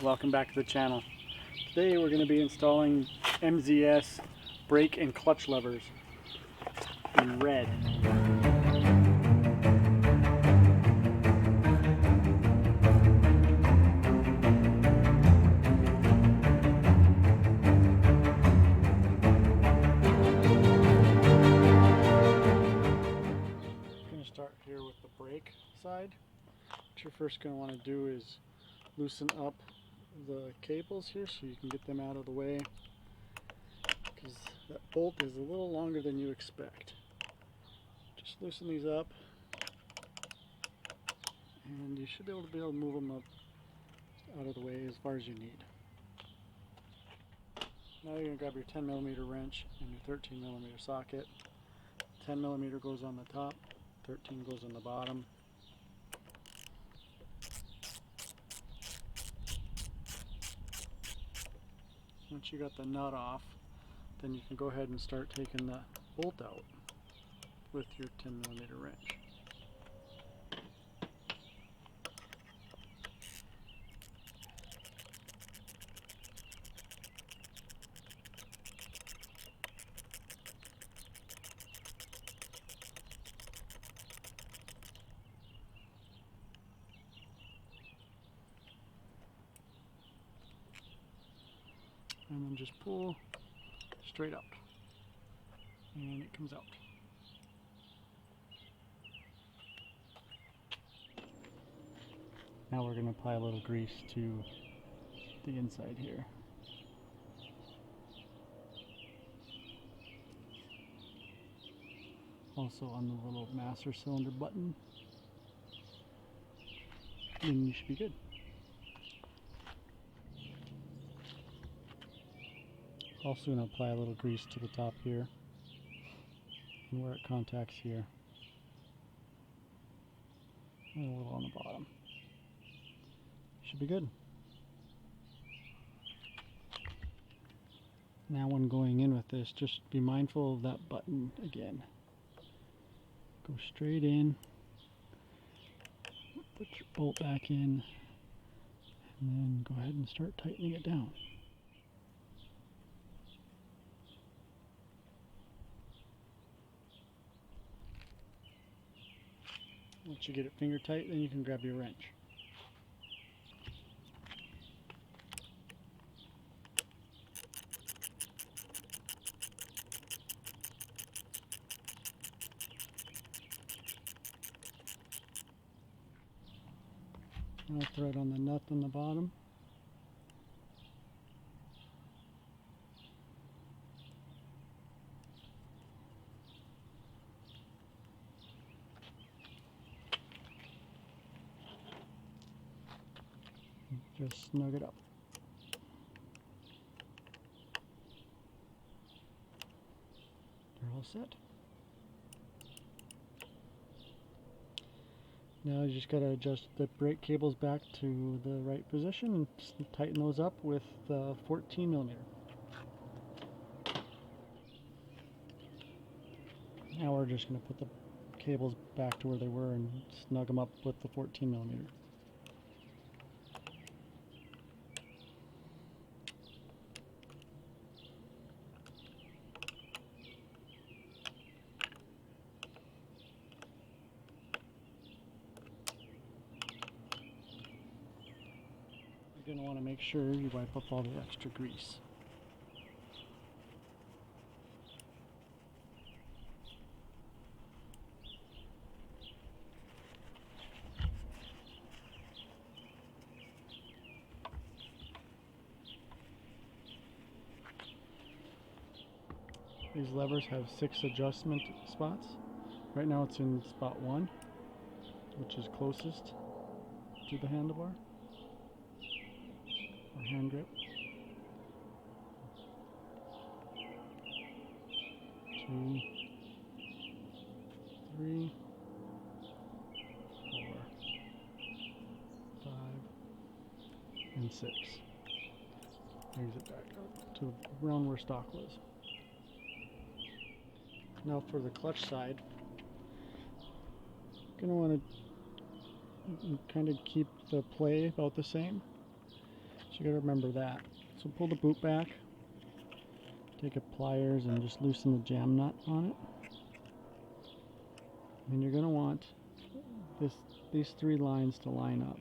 welcome back to the channel. Today we're going to be installing MZS brake and clutch levers in red. I'm going to start here with the brake side. What you're first going to want to do is loosen up the cables here so you can get them out of the way, because that bolt is a little longer than you expect. Just loosen these up and you should be able to move them up out of the way as far as you need. Now you're going to grab your 10mm wrench and your 13mm socket. 10mm goes on the top, 13 goes on the bottom. Once you got the nut off, then you can go ahead and start taking the bolt out with your 10mm wrench. And then just pull straight up, and it comes out. Now we're going to apply a little grease to the inside here. Also on the little master cylinder button, and you should be good. Also going to apply a little grease to the top here and where it contacts here, and a little on the bottom. Should be good. Now when going in with this, just be mindful of that button again. Go straight in, put your bolt back in, and then go ahead and start tightening it down. Once you get it finger tight, then you can grab your wrench. Now thread on the nut on the bottom. Just snug it up. They're all set. Now you just got to adjust the brake cables back to the right position and tighten those up with 14mm. Now we're just going to put the cables back to where they were and snug them up with the 14mm. You're going to want to make sure you wipe up all the extra grease. These levers have 6 adjustment spots. Right now it's in spot 1, which is closest to the handlebar or hand grip. 2, 3, 4, 5, and 6. Brings it back up to around where stock was. Now for the clutch side, you're going to want to kind of keep the play about the same. So you gotta remember that. So pull the boot back, take a pliers and just loosen the jam nut on it. And you're gonna want these 3 lines to line up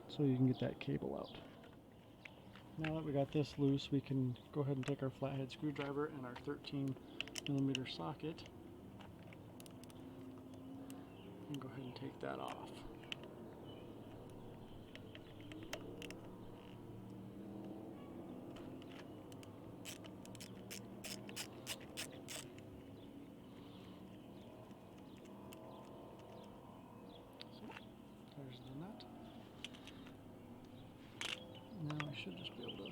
so you can get that cable out. Now that we got this loose, we can go ahead and take our flathead screwdriver and our 13mm socket and go ahead and take that off. So, there's the nut. Now I should just be able to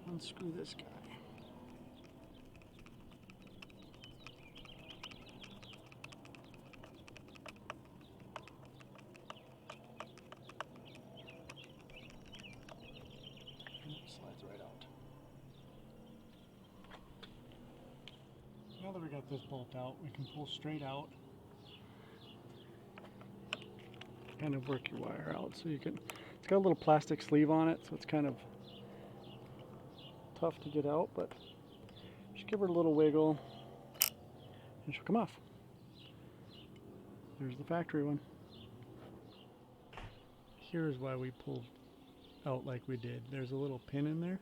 unscrew this guy. Slides right out. Now that we got this bolt out, we can pull straight out. Kind of work your wire out so you can. It's got a little plastic sleeve on it, so it's kind of tough to get out, but just give her a little wiggle and she'll come off. There's the factory one. Here's why we pulled out like we did. There's a little pin in there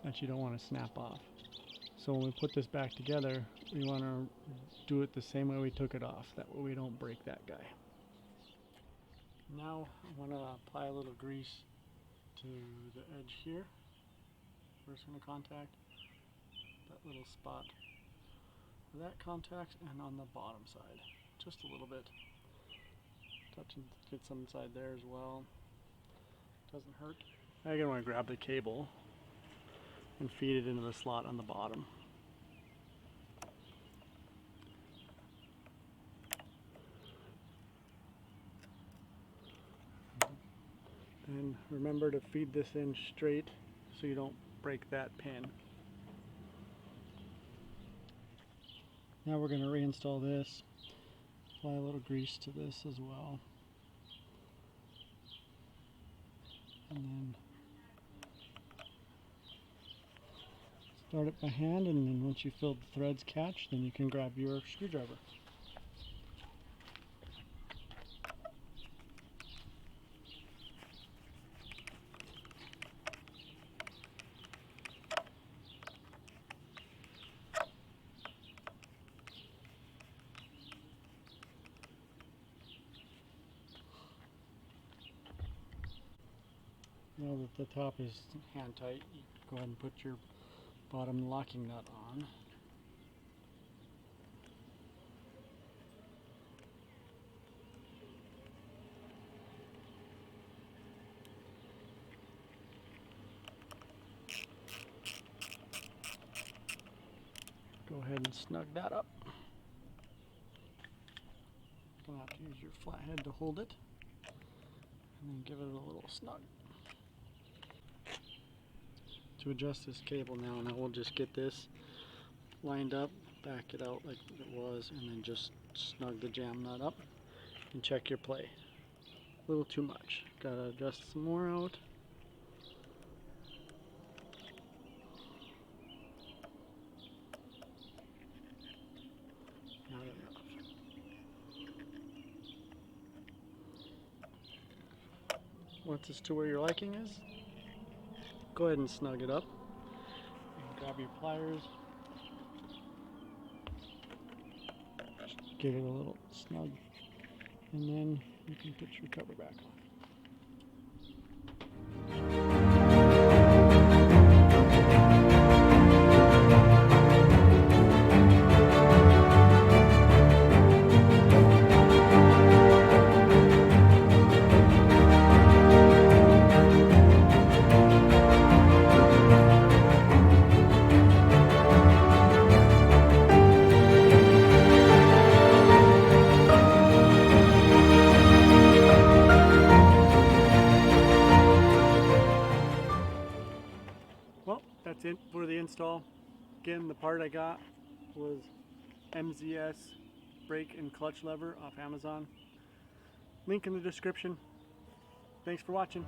that you don't want to snap off. So when we put this back together, we want to do it the same way we took it off. That way we don't break that guy. Now I want to apply a little grease to the edge here. First point of contact, that little spot where that contacts, and on the bottom side, just a little bit. Touch and get some inside there as well. Doesn't hurt. Now you're going to want to grab the cable and feed it into the slot on the bottom. And remember to feed this in straight so you don't break that pin. Now we're going to reinstall this. Apply a little grease to this as well. And then start it by hand, and then once you feel the threads catch, then you can grab your screwdriver. Now that the top is hand tight, you go ahead and put your bottom locking nut on. Go ahead and snug that up. You're going to have to use your flathead to hold it, and then give it a little snug. To adjust this cable now we'll just get this lined up, back it out like it was, and then just snug the jam nut up and check your play. A little too much. Gotta adjust some more out. Not enough. Once it's to where your liking is, go ahead and snug it up. And grab your pliers. Just give it a little snug. And then you can put your cover back on. Well, that's it for the install. Again, the part I got was MZS brake and clutch lever off Amazon. Link in the description. Thanks for watching.